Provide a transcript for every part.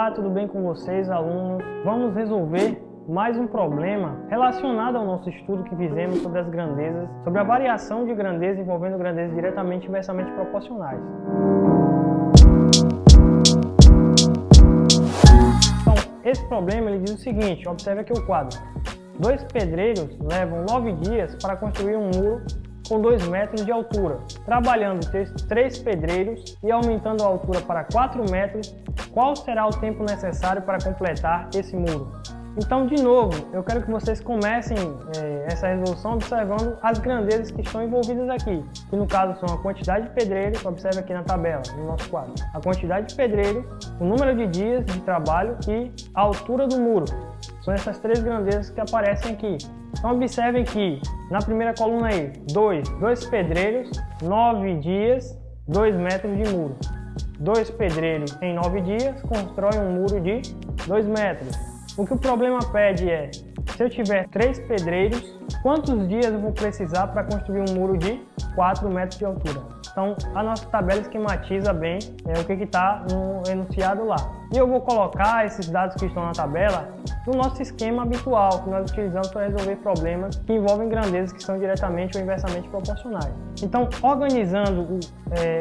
Olá, tudo bem com vocês, alunos? Vamos resolver mais um problema relacionado ao nosso estudo que fizemos sobre as grandezas, sobre a variação de grandeza envolvendo grandezas diretamente e inversamente proporcionais. Então, esse problema ele diz o seguinte, observe aqui o quadro. 2 pedreiros levam 9 dias para construir um muro com 2 metros de altura. Trabalhando 3 pedreiros e aumentando a altura para 4 metros, qual será o tempo necessário para completar esse muro? Então, de novo, eu quero que vocês comecem essa resolução observando as grandezas que estão envolvidas aqui, que no caso são a quantidade de pedreiros, observe aqui na tabela, no nosso quadro, a quantidade de pedreiros, o número de dias de trabalho e a altura do muro. São essas 3 grandezas que aparecem aqui. Então, observem que na primeira coluna aí, 2 pedreiros, 9 dias, 2 metros de muro. 2 pedreiros em 9 dias constroem um muro de 2 metros. O que o problema pede é, se eu tiver 3 pedreiros, quantos dias eu vou precisar para construir um muro de 4 metros de altura? Então, a nossa tabela esquematiza bem o que está no enunciado lá. E eu vou colocar esses dados que estão na tabela no nosso esquema habitual, que nós utilizamos para resolver problemas que envolvem grandezas que são diretamente ou inversamente proporcionais. Então, organizando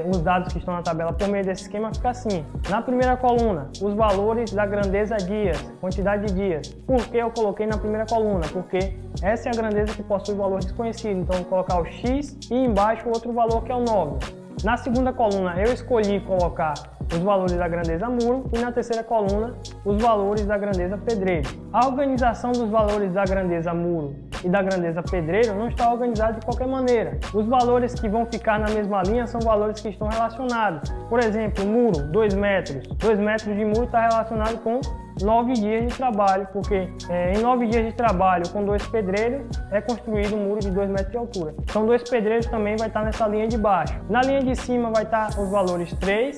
os dados que estão na tabela por meio desse esquema, fica assim. Na primeira coluna, os valores da grandeza dias, quantidade de dias. Por que eu coloquei na primeira coluna? Porque essa é a grandeza que possui valor desconhecido. Então, eu vou colocar o x e embaixo o outro valor que é o 9. Na segunda coluna, eu escolhi colocar os valores da grandeza muro e na terceira coluna, os valores da grandeza pedreiro. A organização dos valores da grandeza muro e da grandeza pedreiro não está organizada de qualquer maneira. Os valores que vão ficar na mesma linha são valores que estão relacionados. Por exemplo, muro, 2 metros. 2 metros de muro está relacionado com 9 dias de trabalho, porque em 9 dias de trabalho com 2 pedreiros é construído um muro de 2 metros de altura. Então 2 pedreiros também vai estar nessa linha de baixo. Na linha de cima vai estar os valores 3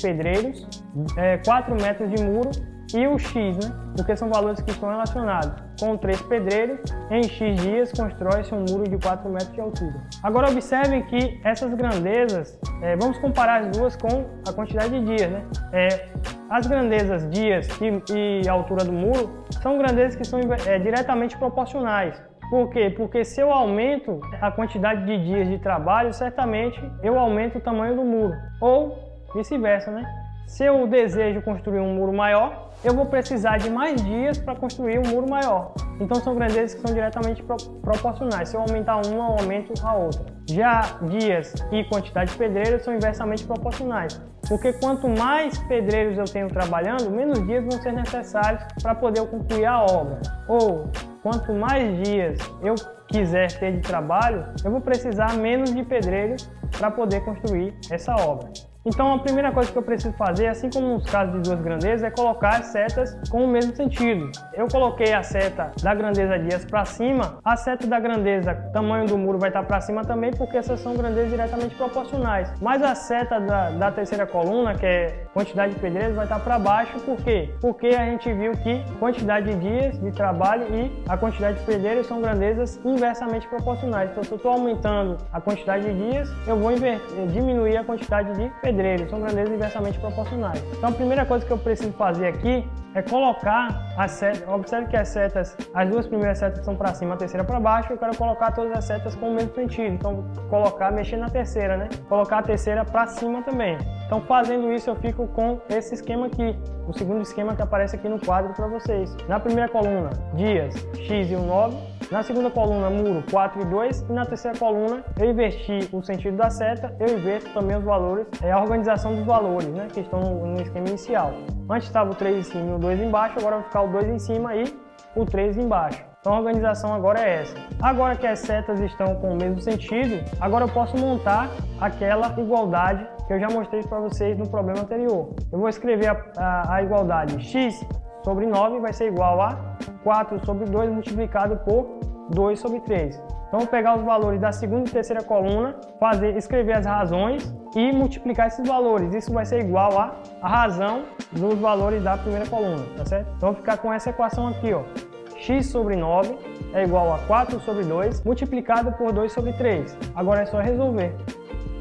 pedreiros, 4 metros de muro e o x, né? Porque são valores que estão relacionados. Com 3 pedreiros, em x dias constrói-se um muro de 4 metros de altura. Agora observem que essas grandezas, vamos comparar as duas com a quantidade de dias, né? As grandezas dias e a altura do muro são grandezas que são diretamente proporcionais. Por quê? Porque se eu aumento a quantidade de dias de trabalho, certamente eu aumento o tamanho do muro. Ou vice-versa, né? Se eu desejo construir um muro maior, eu vou precisar de mais dias para construir um muro maior. Então são grandezas que são diretamente proporcionais. Se eu aumentar uma, eu aumento a outra. Já dias e quantidade de pedreiros são inversamente proporcionais. Porque quanto mais pedreiros eu tenho trabalhando, menos dias vão ser necessários para poder concluir a obra. Ou quanto mais dias eu quiser ter de trabalho, eu vou precisar menos de pedreiros para poder construir essa obra. Então a primeira coisa que eu preciso fazer, assim como nos casos de duas grandezas, é colocar as setas com o mesmo sentido. Eu coloquei a seta da grandeza dias para cima, a seta da grandeza tamanho do muro vai estar para cima também, porque essas são grandezas diretamente proporcionais. Mas a seta da terceira coluna, que é quantidade de pedreiros, vai estar para baixo. Por quê? Porque a gente viu que quantidade de dias de trabalho e a quantidade de pedreiros são grandezas inversamente proporcionais. Então se eu estou aumentando a quantidade de dias, eu vou diminuir a quantidade de pedreiros. São grandezas inversamente proporcionais. Então a primeira coisa que eu preciso fazer aqui é colocar as setas. Observe que as duas primeiras setas são para cima, a terceira para baixo. Eu quero colocar todas as setas com o mesmo sentido. Então mexer na terceira, né? Colocar a terceira para cima também. Então fazendo isso eu fico com esse esquema aqui, o segundo esquema que aparece aqui no quadro para vocês. Na primeira coluna, dias, x e 9. Na segunda coluna, muro, 4 e 2. E na terceira coluna, eu inverti o sentido da seta, eu inverto também os valores, a organização dos valores, né, que estão no esquema inicial. Antes estava o 3 em cima e o 2 embaixo, agora vai ficar o 2 em cima e o 3 embaixo. Então a organização agora é essa. Agora que as setas estão com o mesmo sentido, agora eu posso montar aquela igualdade que eu já mostrei para vocês no problema anterior. Eu vou escrever a igualdade x sobre 9 vai ser igual a 4 sobre 2 multiplicado por 2 sobre 3. Então, vou pegar os valores da segunda e terceira coluna, escrever as razões e multiplicar esses valores. Isso vai ser igual a razão dos valores da primeira coluna, tá certo? Então, vou ficar com essa equação aqui, ó. X sobre 9 é igual a 4 sobre 2 multiplicado por 2 sobre 3. Agora é só resolver.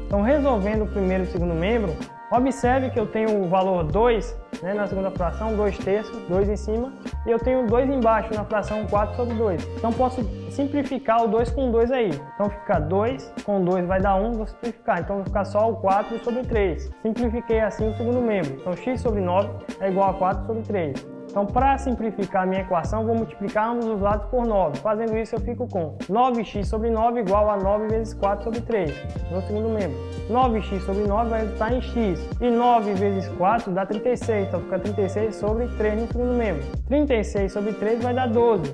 Então, resolvendo o primeiro e o segundo membro, Observe que eu tenho o valor 2, né, na segunda fração, 2/3, 2 em cima, e eu tenho 2 embaixo na fração 4 sobre 2. Então posso simplificar o 2 com 2 aí. Então fica 2 com 2 vai dar 1, vou simplificar. Então vai ficar só o 4 sobre 3. Simplifiquei assim o segundo membro. Então x sobre 9 é igual a 4 sobre 3. Então, para simplificar a minha equação, vou multiplicar ambos os lados por 9. Fazendo isso, eu fico com 9x sobre 9 igual a 9 vezes 4 sobre 3, no segundo membro. 9x sobre 9 vai resultar em x. E 9 vezes 4 dá 36, então fica 36 sobre 3 no segundo membro. 36 sobre 3 vai dar 12.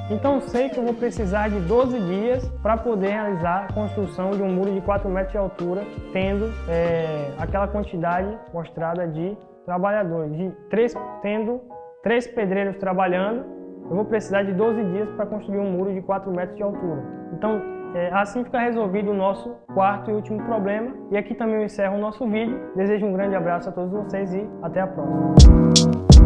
Então, sei que eu vou precisar de 12 dias para poder realizar a construção de um muro de 4 metros de altura, tendo aquela quantidade mostrada de trabalhadores, tendo 3 pedreiros trabalhando, eu vou precisar de 12 dias para construir um muro de 4 metros de altura. Então, assim fica resolvido o nosso quarto e último problema. E aqui também eu encerro o nosso vídeo. Desejo um grande abraço a todos vocês e até a próxima.